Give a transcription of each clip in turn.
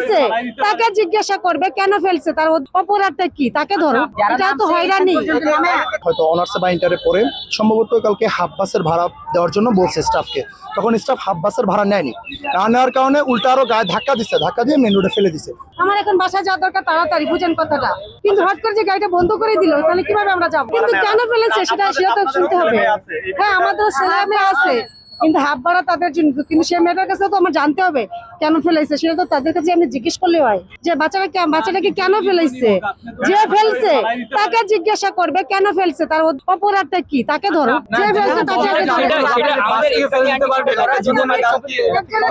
ফেলছে তাকে জিজ্ঞাসা করবে কেন ফেলছে, তার অপরাধটা কি, তাকে ধরো। এটা তো হয়রানি। হয়তো অনার্সে বা ইন্টারে পড়ে সম্ভবত কালকে হাফ বাসের ভাড়া দেওয়ার জন্য বলছে স্টাফকে, তখন স্টাফ হাফ বাসের ভাড়া নেয়নি, না নেওয়ার কারণে উল্টা আরো গায়ে ধাক্কা দিচ্ছে, ধাক্কা দিয়ে মেন রোডে ফেলে দিছে। আমার এখন বাসা যাওয়া দরকার তাড়াতাড়ি, বুঝেন কথাটা, কিন্তু হট করে যে গাড়িটা বন্ধ করে দিল, তাহলে কিভাবে আমরা যাবো? কিন্তু কেন ফেলেছে সেটা তো শুনতে হবে। হ্যাঁ, আমাদের ছেলে মেয়ে আছে, কিন্তু হাফ ভাড়া তাদের জন্য, কিন্তু সে মেয়েটার কাছে তো আমার জানতে হবে কেন ফেলাইছে, সেটা তো তাদের কাছে আমি জিজ্ঞেস করলে হয় যে বাচ্চাটাকে কেন ফেলাইছে, যে ফেলছে তাকে জিজ্ঞাসা করবে কেন ফেলছে, তার অপরাধটা কি, তাকে ধরো। যে ফেলছে তাকে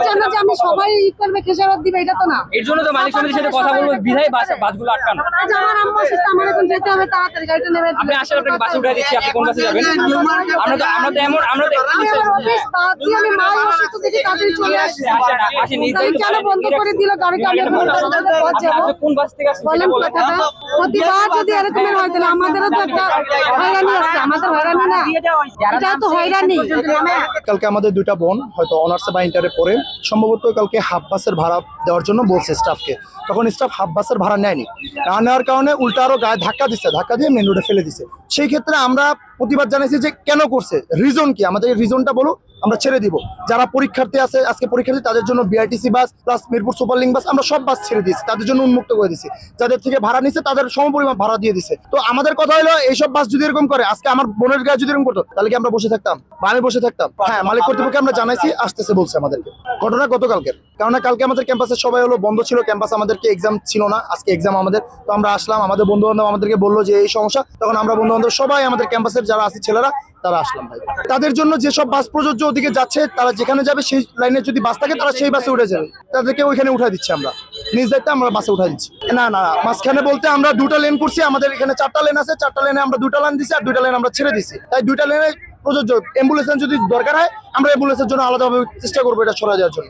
জানো যে আমি সবাই ই করবে, খেসারত দিবে, এটা তো না। এর জন্য তো মালিক সমিতির সাথে কথা বলবো, বিধায় বাসগুলো আটকানো। আমার আম্মু অসুস্থ, আমার এখন যেতে হবে তাড়াতাড়ি, গাড়িটা নেবে। আপনি আসেন, আপনাকে বাসে উঠে দিচ্ছি, আপনি কোন বাসে যাবেন? আমরা তো অফিস বাদ দিয়ে আমি মা অসুস্থ দেখে তাড়াতাড়ি চলে আসছি। কেন বন্ধ করে দিল গাড়িটা? আমি কোন বাস থেকে আসছেন? বলেন কথাটা। প্রতিবার যদি এরকমের হয় তাহলে আমাদেরও তো একটা হয়রানি আছে, আমাদের হয়রানি না, এটা তো হয়রানি। কালকে আমাদের দুইটা বোন হয়তো অনার্সে বা ইন্টারে পড়ে সম্ভবত কালকে হাফ বাসের ভাড়া দেওয়ার জন্য বলছে স্টাফকে, তখন স্টাফ হাফ বাসের ভাড়া নেয়নি, না নেওয়ার কারণে উল্টা আরো গায়ে ধাক্কা দিচ্ছে, ধাক্কা দিয়ে মেন রোডে ফেলে দিছে। সেই ক্ষেত্রে আমরা প্রতিবাদ জানাইছি যে কেন করছে, রিজন কি, আমাদের রিজনটা বলো, আমরা ছেড়ে দিব। যারা পরীক্ষার্থী আছে, আজকে পরীক্ষার্থী, তাদের জন্য বিআরটিসি বাস প্লাস মিরপুর সুপারলিংক বাস আমরা সব বাস ছেড়ে দিয়েছি, তাদের জন্য উন্মুক্ত করে দিয়েছি। যাদের থেকে ভাড়া নিচ্ছে তাদের সমপরিমাণ ভাড়া দিয়ে দিছে। তো আমাদের কথা হলো, এইসব বাস যদি এরকম করে, আজকে আমার বোনের গায়ে যদি এরকম করতো, তাহলে কি আমরা বসে থাকতাম বা আমি বসে থাকতাম? হ্যাঁ, মালিক কর্তৃপক্ষকে আমরা জানাইছি, আসতেছে বলছে আমাদেরকে। ঘটনা গতকালকে, কারণ কালকে আমাদের ক্যাম্পাসের সবাই হলো বন্ধ ছিল, ক্যাম্পাস আমাদেরকে এক্সাম ছিল না, আজকে এক্সাম আমাদের। তো আমরা আসলাম, আমাদের বন্ধু বান্ধব আমাদেরকে বললো যে এই সমস্যা, তখন আমরা বন্ধু বান্ধব সবাই আমাদের ক্যাম্পাসের যারা আছে ছেলেরা তারা আসলাম ভাই। তাদের জন্য যেসব বাস প্রযোজ্য ওদিকে যাচ্ছে, তারা যেখানে যাবে সেই লাইনে যদি বাস থাকে তারা সেই বাসে উঠে যাবে, তাদেরকে ওইখানে উঠে দিচ্ছি আমরা, নিজ দায়িত্বে আমরা বাসে উঠে দিচ্ছি। না না, মাঝখানে বলতে আমরা দুটা লেন করছি, আমাদের এখানে 4টা লেন আছে, 4টা লেনে আমরা 2টা লাইন দিচ্ছি আর 2টা লাইন আমরা ছেড়ে দিচ্ছি। তাই 2টা লেনে প্রযোজ্য, অ্যাম্বুলেন্স যদি দরকার হয় আমরা অ্যাম্বুলেন্সের জন্য আলাদাভাবে চেষ্টা করবো এটা সরাই দেওয়ার জন্য।